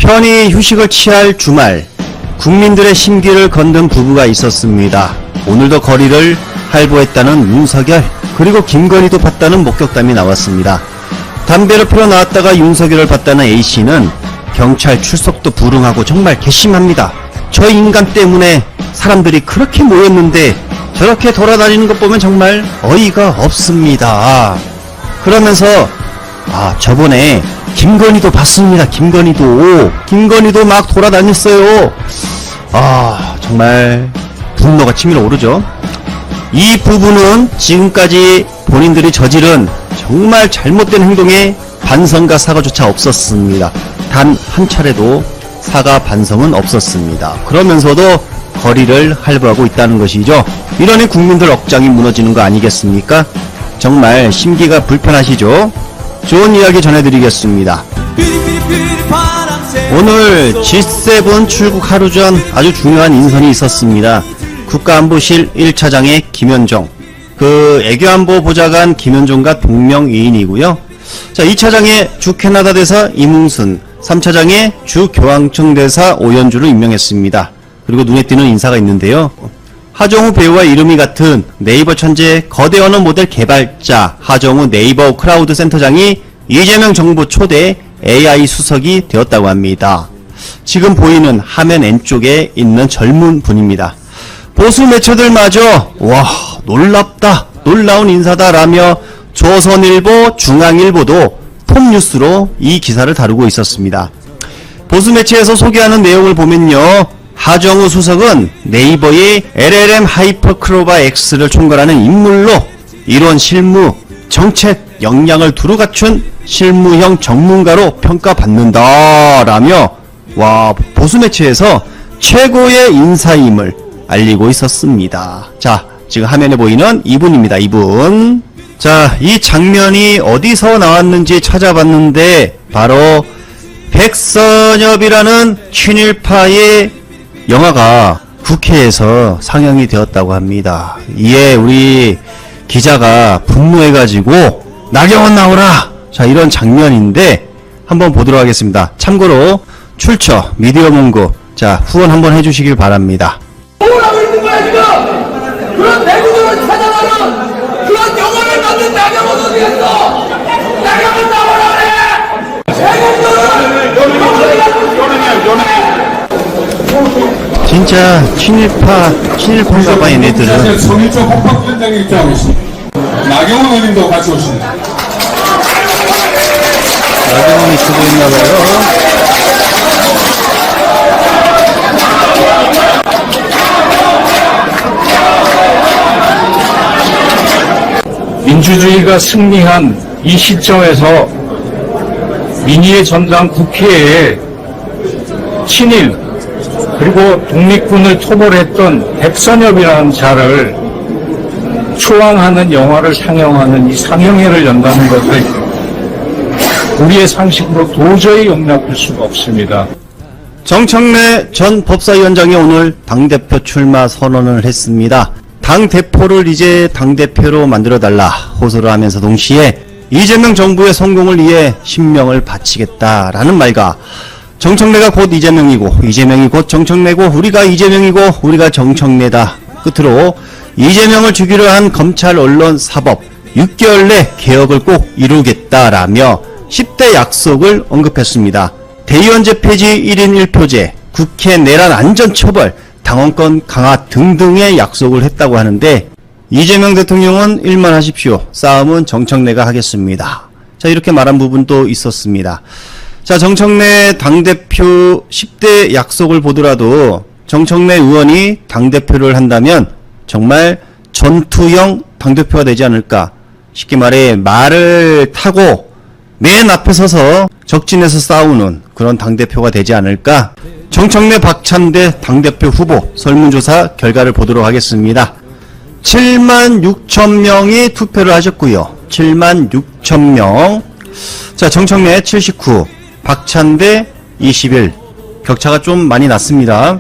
편히 휴식을 취할 주말, 국민들의 심기를 건든 부부가 있었습니다. 오늘도 거리를 할보했다는 윤석열, 그리고 김건희도 봤다는 목격담이 나왔습니다. 담배를 피러 나왔다가 윤석열을 봤다는 A씨는 경찰 출석도 불응하고 정말 괘씸합니다. 저 인간 때문에 사람들이 그렇게 모였는데 저렇게 돌아다니는 것 보면 정말 어이가 없습니다. 그러면서 저번에 김건희도 봤습니다. 김건희도 막 돌아다녔어요. 정말 분노가 치밀어 오르죠. 이 부부는 지금까지 본인들이 저지른 정말 잘못된 행동에 반성과 사과조차 없었습니다. 단 한 차례도 사과 반성은 없었습니다. 그러면서도 거리를 할부하고 있다는 것이죠. 이러니 국민들 억장이 무너지는 거 아니겠습니까? 정말 심기가 불편하시죠? 좋은 이야기 전해드리겠습니다. 오늘 G7 출국 하루 전 아주 중요한 인선이 있었습니다. 국가안보실 1차장의 김현종, 애교안보 보좌관 김현종과 동명이인이고요. 자, 2차장의 주 캐나다 대사 이뭉순, 3차장의 주 교황청 대사 오연주를 임명했습니다. 그리고 눈에 띄는 인사가 있는데요. 하정우 배우와 이름이 같은 네이버 천재 거대 언어 모델 개발자 하정우 네이버 크라우드 센터장이 이재명 정부 초대 AI 수석이 되었다고 합니다. 지금 보이는 화면 왼쪽에 있는 젊은 분입니다. 보수 매체들마저 와, 놀랍다, 놀라운 인사다 라며 조선일보, 중앙일보도 톱뉴스로 이 기사를 다루고 있었습니다. 보수 매체에서 소개하는 내용을 보면요, 하정우 수석은 네이버의 LLM 하이퍼크로바 X를 총괄하는 인물로 이론, 실무, 정책 역량을 두루 갖춘 실무형 전문가로 평가받는다 라며 보수 매체에서 최고의 인사임을 알리고 있었습니다. 자, 지금 화면에 보이는 이분입니다. 이분. 자, 이 장면이 어디서 나왔는지 찾아봤는데 바로 백선엽이라는 친일파의 영화가 국회에서 상영이 되었다고 합니다. 이에 우리 기자가 분노해가지고 나경원 나오라! 자, 이런 장면인데 한번 보도록 하겠습니다. 참고로 출처 미디어문고, 자, 후원 한번 해주시길 바랍니다. 뭐라고 있는 거야 지금? 그런 내국을 찾아가는 그런 영화를 만든 나경원 어디 갔어? 나경원 나오라 그래! 진짜 친일파인가봐 얘네들은. 성일종 헌법위원장이 입장하고 있습니다. 나경원 의원님도 같이 오십니다. 나경원이 쓰고 있나봐요. 민주주의가 승리한 이 시점에서 민의의 전당 국회에 친일 그리고 독립군을 토벌했던 백선엽이라는 자를 추앙하는 영화를 상영하는 이 상영회를 연다는 것을 우리의 상식으로 도저히 용납할 수가 없습니다. 정청래 전 법사위원장이 오늘 당대표 출마 선언을 했습니다. 당대표를 이제 당대표로 만들어달라 호소를 하면서 동시에 이재명 정부의 성공을 위해 신명을 바치겠다라는 말과 정청래가 곧 이재명이고 이재명이 곧 정청래고 우리가 이재명이고 우리가 정청래다 끝으로 이재명을 죽이려 한 검찰 언론 사법 6개월 내 개혁을 꼭 이루겠다라며 10대 약속을 언급했습니다. 대의원제 폐지 1인 1표제, 국회 내란 안전처벌, 당원권 강화 등등의 약속을 했다고 하는데 이재명 대통령은 일만 하십시오. 싸움은 정청래가 하겠습니다. 자, 이렇게 말한 부분도 있었습니다. 자, 정청래 당대표 10대 약속을 보더라도 정청래 의원이 당대표를 한다면 정말 전투형 당대표가 되지 않을까. 쉽게 말해 말을 타고 맨 앞에 서서 적진에서 싸우는 그런 당대표가 되지 않을까. 정청래 박찬대 당대표 후보 설문조사 결과를 보도록 하겠습니다. 76,000명이 투표를 하셨고요. 76,000명. 자, 정청래 79, 박찬대 21. 격차가 좀 많이 났습니다.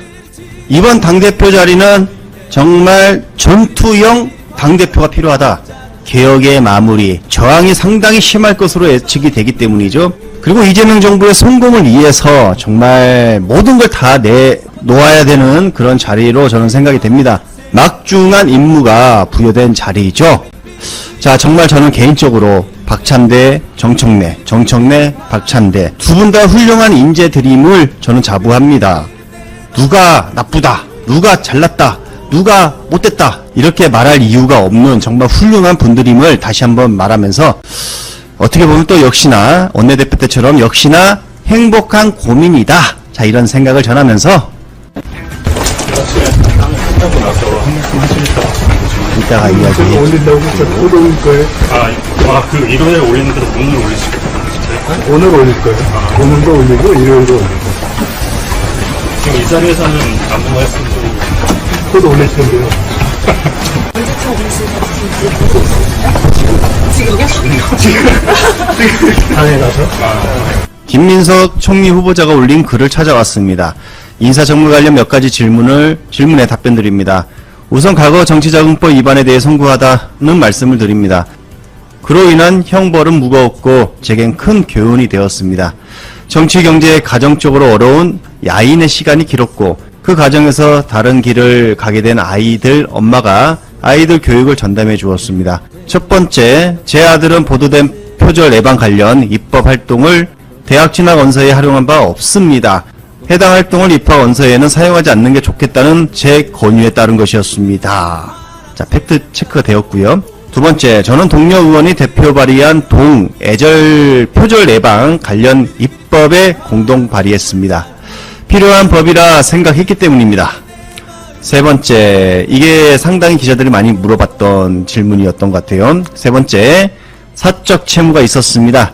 이번 당대표 자리는 정말 전투형 당대표가 필요하다. 개혁의 마무리, 저항이 상당히 심할 것으로 예측이 되기 때문이죠. 그리고 이재명 정부의 성공을 위해서 정말 모든 걸 다 내놓아야 되는 그런 자리로 저는 생각이 됩니다. 막중한 임무가 부여된 자리이죠. 자, 정말 저는 개인적으로 박찬대, 정청래, 박찬대 두 분 다 훌륭한 인재들임을 저는 자부합니다. 누가 나쁘다, 누가 잘났다, 누가 못됐다 이렇게 말할 이유가 없는 정말 훌륭한 분들임을 다시 한번 말하면서 어떻게 보면 또 역시나 원내대표 때처럼 역시나 행복한 고민이다. 자, 이런 생각을 전하면서 이따가 이야기. 올린다고 곧 올릴 거예요. 그 일요일에 올리는 대로 오늘 올리실 거예요? 오늘 올릴 거예요. 오늘도 올리고 일요일도 올리고. 지금 이 자리에서는 아무 말씀도 곧 올릴 텐데요. 당에 가서? 김민석 총리 후보자가 올린 글을 찾아왔습니다. 인사정무 관련 몇 가지 질문에 답변드립니다. 우선 과거 정치자금법 위반에 대해 송구하다는 말씀을 드립니다. 그로 인한 형벌은 무거웠고 제겐 큰 교훈이 되었습니다. 정치, 경제, 가정적으로 어려운 야인의 시간이 길었고 그 과정에서 다른 길을 가게 된 아이들 엄마가 아이들 교육을 전담해 주었습니다. 첫 번째, 제 아들은 보도된 표절 예방 관련 입법 활동을 대학 진학 원서에 활용한 바 없습니다. 해당 활동을 입학 원서에는 사용하지 않는 게 좋겠다는 제 권유에 따른 것이었습니다. 자, 팩트 체크가 되었고요. 두 번째, 저는 동료 의원이 대표 발의한 표절 예방 관련 입법에 공동 발의했습니다. 필요한 법이라 생각했기 때문입니다. 세 번째, 이게 상당히 기자들이 많이 물어봤던 질문이었던 것 같아요. 세 번째, 사적 채무가 있었습니다.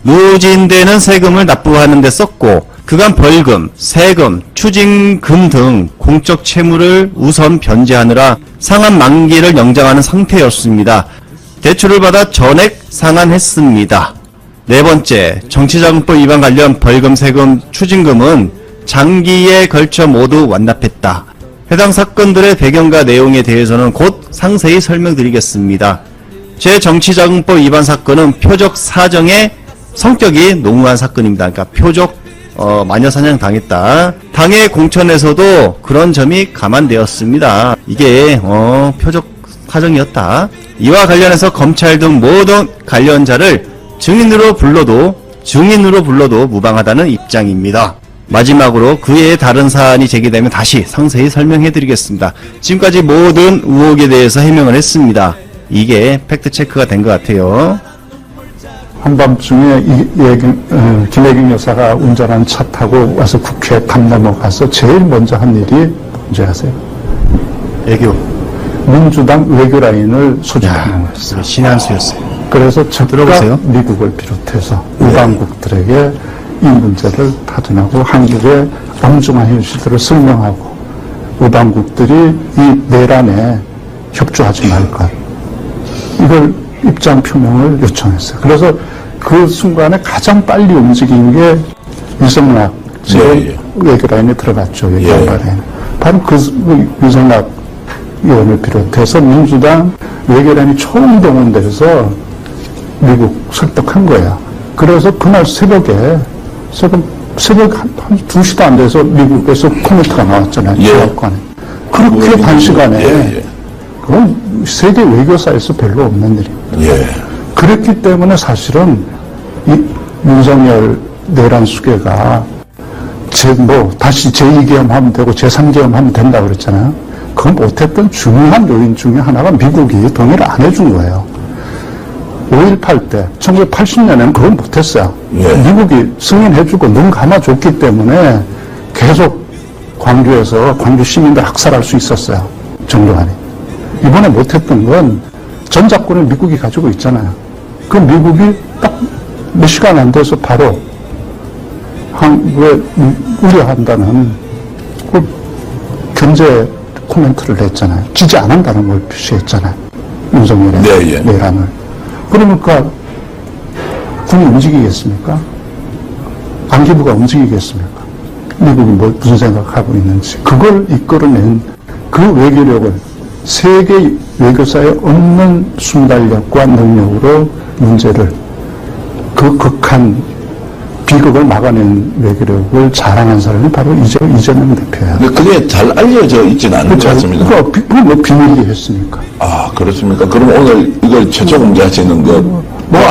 누진되는 세금을 납부하는 데 썼고 그간 벌금, 세금, 추징금 등 공적 채무를 우선 변제하느라 상한 만기를 연장하는 상태였습니다. 대출을 받아 전액 상환했습니다. 네 번째, 정치자금법 위반 관련 벌금, 세금, 추징금은 장기에 걸쳐 모두 완납했다. 해당 사건들의 배경과 내용에 대해서는 곧 상세히 설명드리겠습니다. 제 정치자금법 위반 사건은 표적 사정의 성격이 농후한 사건입니다. 그러니까 표적 마녀사냥 당했다. 당의 공천에서도 그런 점이 감안되었습니다. 이게 표적 사정이었다. 이와 관련해서 검찰 등 모든 관련자를 증인으로 불러도 무방하다는 입장입니다. 마지막으로 그 외에 다른 사안이 제기되면 다시 상세히 설명해드리겠습니다. 지금까지 모든 의혹에 대해서 해명을 했습니다. 이게 팩트체크가 된 것 같아요. 한밤중에 김혜경 여사가 운전한 차 타고 와서 국회 감 넘어가서 제일 먼저 한 일이 뭔지 아세요? 애교. 민주당 외교 라인을 소집하는 거였어요. 신의 수였어요. 그래서 즉각 들어보세요. 미국을 비롯해서 우방국들에게 이 문제를 타진하고 한국의 엄중한 현실들을 설명하고 우방국들이 이 내란에 협조하지 말 것. 이걸 입장 표명을 요청했어요. 그래서 그 순간에 가장 빨리 움직인 게 유성락 외교라인에 들어갔죠. 외교라인. 바로 그 유성락 의원을 비롯해서 민주당 외교라인이 총동원돼서 미국 설득한 거야. 그래서 그날 새벽 한 2시도 안 돼서 미국에서 코멘트가 나왔잖아요. 대학관에. 그렇게 단시간에 그건 세계 외교사에서 별로 없는 일입니다. 그렇기 때문에 사실은 이 윤석열 내란 수계가 다시 제2계엄 하면 되고 제3계엄 하면 된다 그랬잖아요. 그걸 못했던 중요한 요인 중에 하나가 미국이 동의를 안 해준 거예요. 5.18 때, 1980년에는 그걸 못했어요. 미국이 승인해주고 눈 감아줬기 때문에 계속 광주에서 광주 시민들 학살할 수 있었어요. 정도환이. 이번에 못했던 건 전작권을 미국이 가지고 있잖아요. 그 미국이 딱 몇 시간 안 돼서 바로 한국에 우려한다는 그 견제 코멘트를 냈잖아요. 지지 안 한다는 걸 표시했잖아요. 윤석열의 내란을. 그러니까 군이 움직이겠습니까? 안기부가 움직이겠습니까? 미국이 무슨 생각하고 있는지. 그걸 이끌어낸 그 외교력을 세계 외교사에 없는 순발력과 능력으로 문제를 그 극한 비극을 막아낸 외교력을 자랑한 사람이 바로 이재명 대표야. 근데 그게 잘 알려져 있지는 않은 것 같습니다. 그거 뭐 비밀리 했습니까? 아, 그렇습니까? 그럼 오늘 이걸 최초 공개하시는 것. 뭐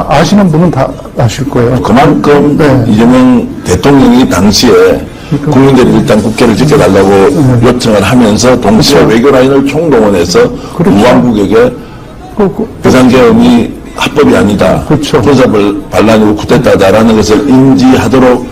아시는 분은 다 아실 거예요. 그만큼 네. 이재명 대통령이 당시에 국민들이 일단 국회를 지켜달라고 요청을 하면서 동시에 그렇죠. 외교 라인을 총동원해서 그렇죠. 무한국에게 비상계엄이 합법이 아니다. 그렇죠. 군사반란이고 쿠데타다라는 것을 인지하도록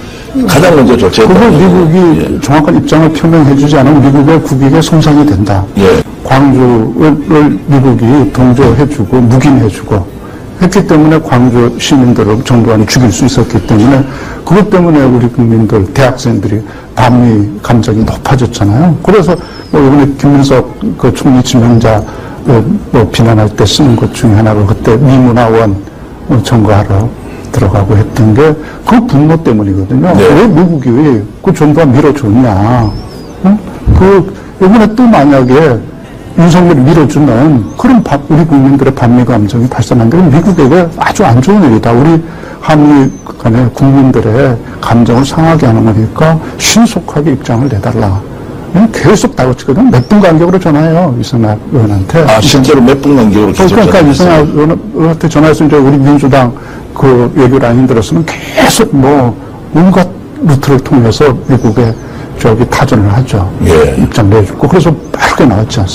가장 먼저 그걸 조치했다. 미국이 정확한 입장을 표명해주지 않으면 미국의 국익에 손상이 된다. 예. 광주를 미국이 동조해주고 묵인해주고 했기 때문에 광주 시민들을 정부안이 죽일 수 있었기 때문에 그것 때문에 우리 국민들, 대학생들이 반미 감정이 높아졌잖아요. 그래서 뭐 이번에 김민석 그 총리 지명자 뭐 비난할 때 쓰는 것 중에 하나가 그때 미문화원 점거하러 들어가고 했던 게 그 분노 때문이거든요. 네. 왜 미국이 그 정부안 밀어줬냐. 응? 이번에 또 만약에 윤석열이 밀어주면 그럼 우리 국민들의 반미 감정이 발산한다면 미국에게 아주 안 좋은 일이다. 우리 한미 간의 국민들의 감정을 상하게 하는 거니까 신속하게 입장을 내달라. 계속 다그치거든. 몇 분 간격으로 전화해요. 이승만 의원한테. 아, 실제로 몇 분 간격으로 계속 그러니까 전화했어요. 이승만 의원한테 전화해서 이제 우리 민주당 그 외교 라인 들었으면 계속 뭐 온갖 루트를 통해서 미국에 타전을 하죠. 예. 입장 내주고. 그래서 빠르게 나왔지 않습니까?